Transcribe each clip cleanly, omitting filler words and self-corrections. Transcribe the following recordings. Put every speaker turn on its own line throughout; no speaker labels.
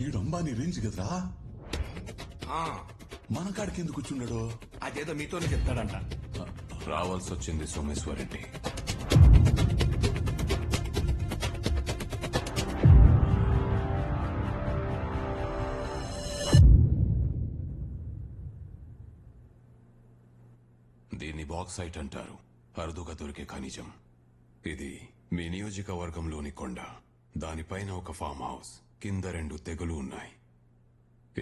ఈడు అంబానీ రేంజ్ కదరా.
ఆ,
మన కాడికి ఎందుకు కూర్చున్నాడు?
అదేదో మీతోనే చెప్తాడంట.
రావాల్సి వచ్చింది సోమేశ్వరెడ్డి. దీన్ని బాక్సైట్ అంటారు, అరుదుగా దొరికే ఖనిజం. ఇది మీ నియోజకవర్గంలోని కొండ, దానిపైన ఒక ఫామ్ హౌస్, కింద 2 తెగులు ఉన్నాయి.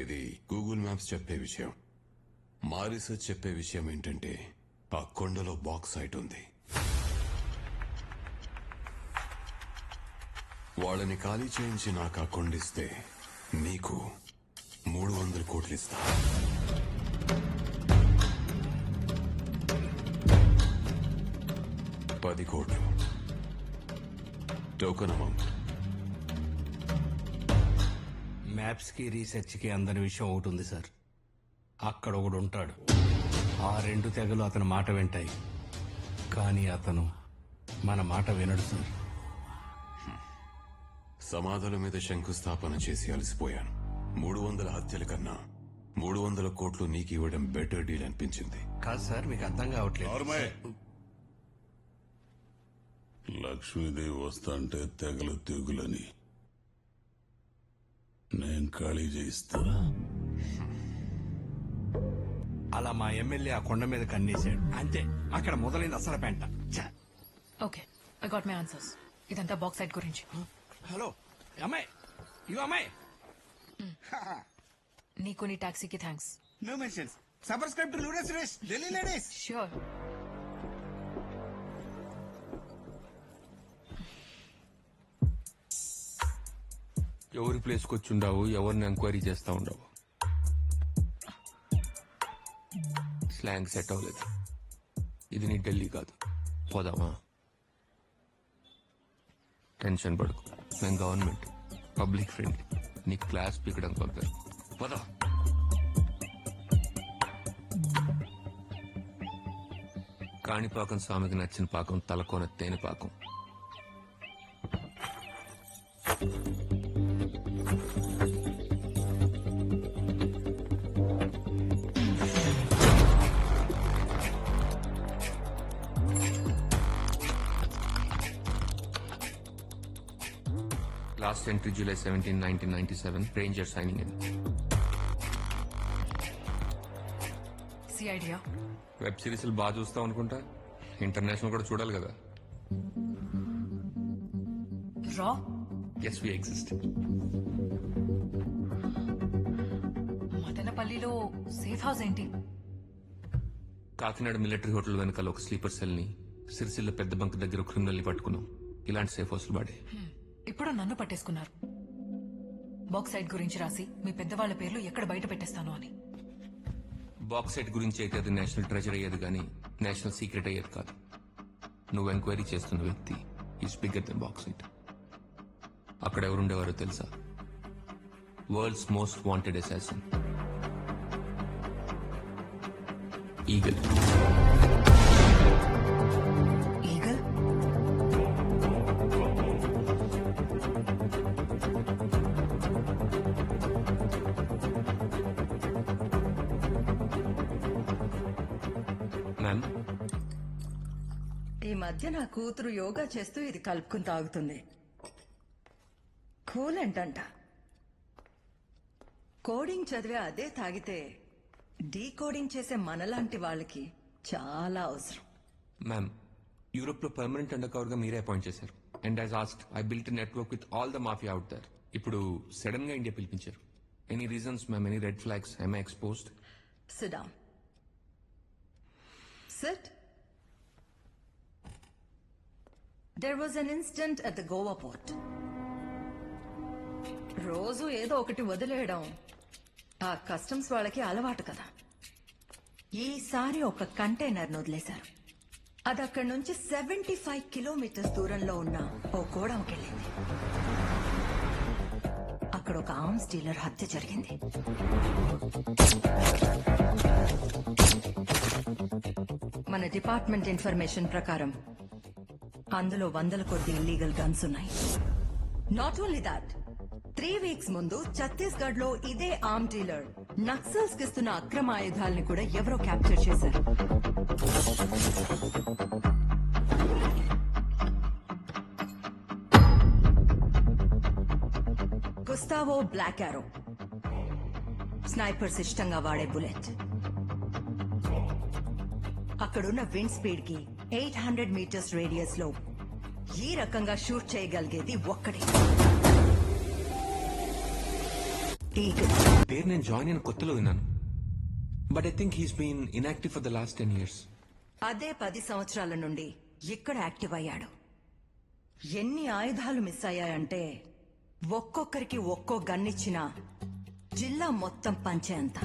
ఇది గూగుల్ మ్యాప్స్ చెప్పే విషయం. మా రీసెర్చ్ చెప్పే విషయం ఏంటంటే ఆ కొండలో బాక్సైట్ ఉంది. వాళ్ళని ఖాళీ చేయించి నాకు ఆ కొండిస్తే నీకు 300 కోట్లు ఇస్తా. $10 కోట్లు టోకన్ అమౌంట్.
మ్యాప్స్ కి రీసెర్చ్ కి అందని విషయం ఒకటి ఉంది సార్. అక్కడ ఒకడు ఉంటాడు. ఆ 2 తెగలు అతని మాట వింటాయి, కానీ అతను మన మాట వినడు సార్.
సమాధుల మీద శంకుస్థాపన చేసి అలసిపోయాను. 300 హత్యల కన్నా 300 కోట్లు నీకు ఇవ్వడం బెటర్ డీల్ అనిపించింది.
కాదు సార్, మీకు అర్థం కావట్లేదు.
లక్ష్మీదేవి వస్తాంటే తెగలు తెగులని నేను ఖాళీ చేయిస్తా.
అలా మా ఎమ్మెల్యే ఆ కొండ మీద కన్నేశాడు, అంతే. అక్కడ మొదలైంది అసలు పెంట.
Okay, I got my answers. ఇదంతా బాక్స్ సైట్ గురించి.
హలో అమ్మాయి, ఇవి అమ్మాయి.
నీకు నీ టాక్సీకి thanks.
No mentions. Subscribe to Luda Suresh, Delhi Ladies.
Sure.
ఎవరి ప్లేస్కి వచ్చి ఉండవు, ఎవరిని ఎంక్వైరీ చేస్తా ఉండవు. స్లాంగ్ సెట్ అవ్వలేదు. ఇది నీ ఢిల్లీ కాదు, పోదామా? టెన్షన్ పడుకు, మేము గవర్నమెంట్, పబ్లిక్ ఫ్రెండ్. నీకు క్లాస్ పీకడం పంపారు, పోదా. కాణిపాకం స్వామికి నచ్చిన పాకం తలకోన తేనె పాకం. Last entry July 17, 1997. Ranger signing in.
See idea.
Web సిరీస్లు బాగా చూస్తాం అనుకుంటా, ఇంటర్నేషనల్ కూడా చూడాలి కదా.
రా.
Yes, we exist.
మదనపల్లిలో సేఫ్ హౌస్ ఏంటి?
కాకినాడ మిలిటరీ హోటల్ వెనకాల ఒక స్లీపర్ సెల్ ని, సిరిసిల్ల పెద్ద బంక్ దగ్గర క్రిమినల్ ని పట్టుకున్నాం. ఇలాంటి సేఫ్ హౌస్లు వాడే.
ఇప్పుడు నన్ను పట్టేసుకున్నారు. బాక్స్ సైట్ గురించి రాసి మీ పెద్దవాళ్ల పేర్లు ఎక్కడ బయట పెట్టేస్తాను అని.
బాక్స్ సెట్ గురించి అయితే అది నేషనల్ ట్రెజర్ అయ్యేది కానీ నేషనల్ సీక్రెట్ అయ్యేది కాదు. నువ్వు ఎంక్వైరీ చేస్తున్న వ్యక్తి is bigger than box set. అక్కడ ఎవరుండేవారో తెలుసా? World's most wanted assassin, eagle.
Eagle?
Ma'am,
ఈ మధ్య నా కూతురు యోగా చేస్తూ ఇది కలుపుకుని తాగుతుంది. కూలెంట్ అంట. కోడింగ్ చదివే అదే తాగితే డీకోడింగ్ చేసే మనలాంటి వాళ్ళకి చాలా అవసరం.
మ్యామ్, యూరోప్ లో పర్మనెంట్ అండర్ కవర్ గా మీరే అపాయింట్ చేశారు. And as asked I built network with all the mafia out there. ఇప్పుడు సడన్ గా ఇండియా పిలిపించారు. Any reasons ma'am? Any red flags? I exposed?
Sit down. Sit. There was an incident at the Goa port. రోజు ఏదో ఒకటి వదిలేయడం ఆ customs వాళ్ళకి అలవాటు కదా. ఈసారి ఒక కంటైనర్ వదిలేశారు. అది అక్కడి నుంచి 75 కిలోమీటర్స్ దూరంలో ఉన్న ఓ గోడౌన్కి వెళ్ళింది. అక్కడ ఒక ఆర్మ్స్ డీలర్ హత్య జరిగింది. మన డిపార్ట్మెంట్ ఇన్ఫర్మేషన్ ప్రకారం అందులో 100 కొద్ది ఇల్లీగల్ గన్స్ ఉన్నాయి. నాట్ ఓన్లీ దాట్, 3 వీక్స్ ముందు ఛత్తీస్గఢ్ లో ఇదే ఆర్మ్ డీలర్ నక్సల్స్ కిస్తున్న అక్రమ ఆయుధాలని కూడా ఎవరో క్యాప్చర్ చేశారు. గుస్తావో బ్లాక్ ఆరో స్నైపర్స్ ఇష్టంగా వాడే బుల్లెట్. అక్కడున్న విండ్ స్పీడ్ కి 800 మీటర్స్ రేడియస్ లో ఈ రకంగా షూట్ చేయగలిగేది ఒక్కడే. ఈగల్.
పేరు నేను జాయిన్ అయిన కొత్తలో విన్నాను, but I think he's been inactive for the last 10 years.
అదే 10 సంవత్సరాల నుండి ఇక్కడ యాక్టివ్ అయ్యాడు. ఎన్ని ఆయుధాలు మిస్ అయ్యాయంటే ఒక్కొక్కరికి ఒక్కో గన్నిచ్చిన జిల్లా మొత్తం పంచేంత.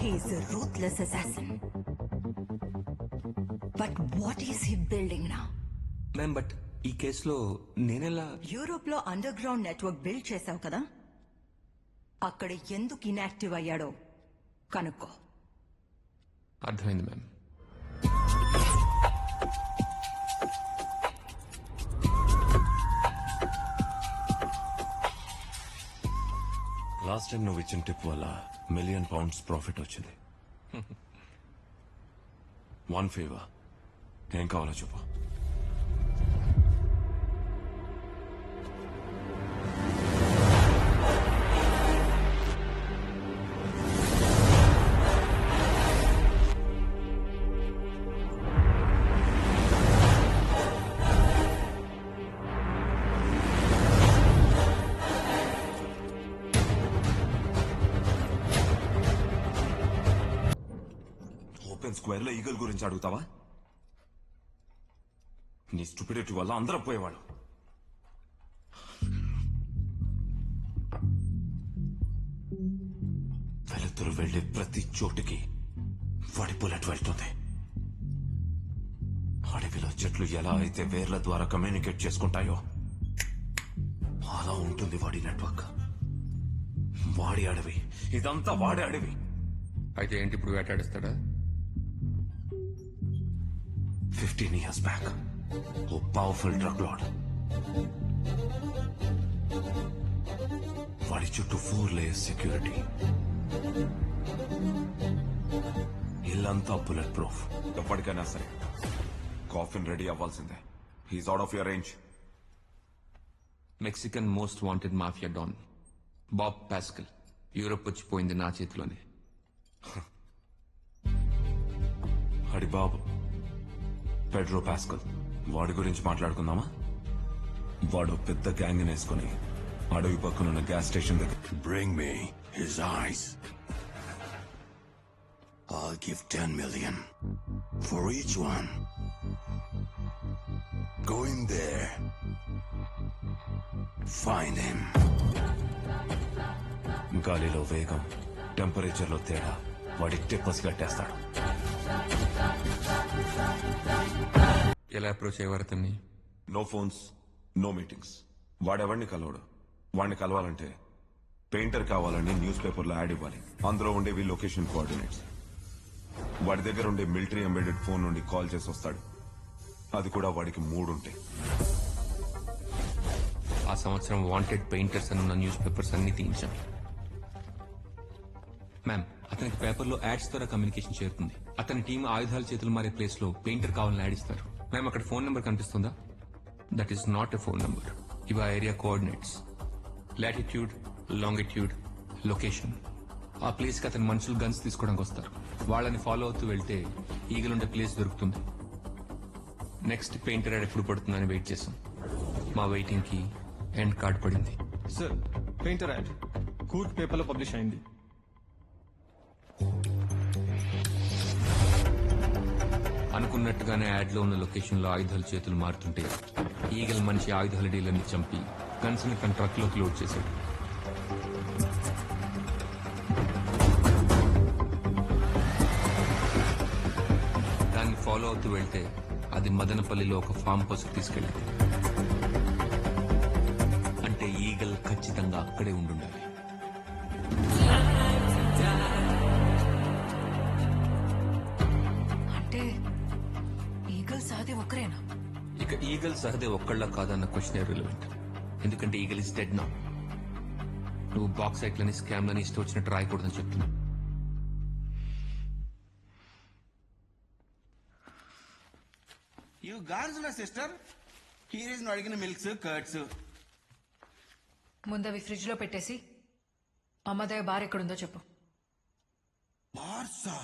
He's a ruthless assassin. But what is he building now?
Ma'am, but ఈ కేసులో నేనెలా?
యూరోప్ లో అండర్ గ్రౌండ్ నెట్వర్క్ బిల్డ్ చేశావు కదా, అక్కడ ఎందుకు ఇన్యాక్టివ్ అయ్యాడో కనుక్కో.
అర్థమైంది మ్యామ్.
లాస్ట్ టైం నువ్వు ఇచ్చిన టిప్ వల్ల £1 million ప్రాఫిట్ వచ్చింది. 1 ఫేవర్, ఏం కావాలో చెప్పు. ఓపెన్ స్క్వేర్ లో ఈగల్ గురించి అడుగుతావా? నీ స్టూపిడిటీ వల్ల అందరూ పోయేవాడు. వెలుతురు వెళ్లే ప్రతి చోటుకి వాడి బుల్లెట్ వెళ్తుంది. అడవిలో చెట్లు ఎలా అయితే వేర్ల ద్వారా కమ్యూనికేట్ చేసుకుంటాయో అలా ఉంటుంది వాడి నెట్వర్క్. వాడి అడవి, ఇదంతా వాడి అడవి.
అయితే ఏంటి ఇప్పుడు వేటాడిస్తాడా?
15 years back, ఓ పవర్ఫుల్ డ్రగ్ లార్డ్. వాడి చుట్టూ 4 layers సెక్యూరిటీ. ఇల్లంతా బుల్లెట్ ప్రూఫ్. ఎప్పటికైనా సరే కాఫిన్ రెడీ అవ్వాల్సిందే. He's out of your range.
Mexican most wanted mafia don Bob Pascal Europe వచ్చిపోయింది నా చేతిలోనే.
అడి బాబు పెడ్రో పాస్కల్, వాడి గురించి మాట్లాడుకుందామా? వాడు పెద్ద గ్యాంగ్ వేసుకుని అడవి పక్కనున్న గ్యాస్ స్టేషన్ దగ్గర.
Bring me his eyes. I'll give 10 million for each one. Go in there. Find him.
గాలిలో వేగం, టెంపరేచర్ లో తేడా వాడి టిప్పస్ కట్టేస్తాడు.
ఎలా అప్రోచ్ అయ్యేవారు అతన్ని?
No phones, no meetings. వాడెవరిని కలవడు. వాడిని కలవాలంటే పెయింటర్ కావాలని న్యూస్ పేపర్లో యాడ్ ఇవ్వాలి. అందులో ఉండేవి లొకేషన్ కోఆర్డినేట్స్. వాడి దగ్గర ఉండే మిలిటరీ ఎంబెడెడ్ ఫోన్ నుండి కాల్ చేసి వస్తాడు. అది కూడా వాడికి 3 ఉంటాయి.
ఆ సంవత్సరం వాంటెడ్ పెయింటర్స్ అని ఉన్న న్యూస్ పేపర్స్ అన్ని తీయించాం. మ్యామ్, అతనికి పేపర్లో యాడ్స్ ద్వారా కమ్యూనికేషన్ చేరుతుంది. అతని టీం ఆయుధాల చేతులు మారే ప్లేస్ లో పెయింటర్ కావాలని యాడ్ ఇస్తారు. మ్యామ్, అక్కడ ఫోన్ నెంబర్ కనిపిస్తుందా? That is not a phone number. ఇవి ఆ area coordinates. Latitude, longitude, location. ఆ ప్లేస్ కి అతని మనుషులు గన్స్ తీసుకోవడానికి వస్తారు. వాళ్ళని ఫాలో అవుతూ వెళ్తే ఈగలుండే ప్లేస్ దొరుకుతుంది. నెక్స్ట్ పెయింటర్ యాడ్ ఎప్పుడు పడుతుందని వెయిట్ చేసాం. మా వెయిటింగ్ కి ఎండ్ కార్డ్ పడింది.
సార్, పెయింటర్ యాడ్ కూర్ట్ పేపర్లో పబ్లిష్ అయింది.
అనుకున్నట్టుగానే యాడ్ లో ఉన్న లొకేషన్ లో ఆయుధాల చేతులు మారుతుంటే ఈగల్ మనిషి ఆయుధాల డీలర్ని చంపి గన్స్ ని తన ట్రక్ లోకి లోడ్ చేశాడు. దాన్ని ఫాలో అవుతూ వెళ్తే అది మదనపల్లిలో ఒక ఫామ్ హౌస్ కి తీసుకెళ్ళింది. అంటే ఈగల్ ఖచ్చితంగా అక్కడే ఉండుండాలి.
అంటే ఈగల్ సాది ఒకరేనా?
ఇక ఈగల్ ఈగల్ సహదేవ్ ఒక్కళ్ళ కాదన్న క్వశ్చన్ రిలవెంట్. ఎందుకంటే ఈగల్ ఇస్ డెడ్ నా. నువ్వు బాక్సైట్లని స్కామ్లని ఇష్టం వచ్చినట్టు రాయకూడదని చెప్తున్నా.
యూ గార్జుల సిస్టర్ హీర్ ఇస్ అడిగిన మిల్క్స్ కర్డ్స్.
ముందవి ఫ్రిడ్జ్ లో పెట్టేసి అమ్మదయ్య బార్ ఎక్కడుందో చెప్పు.
బార్సా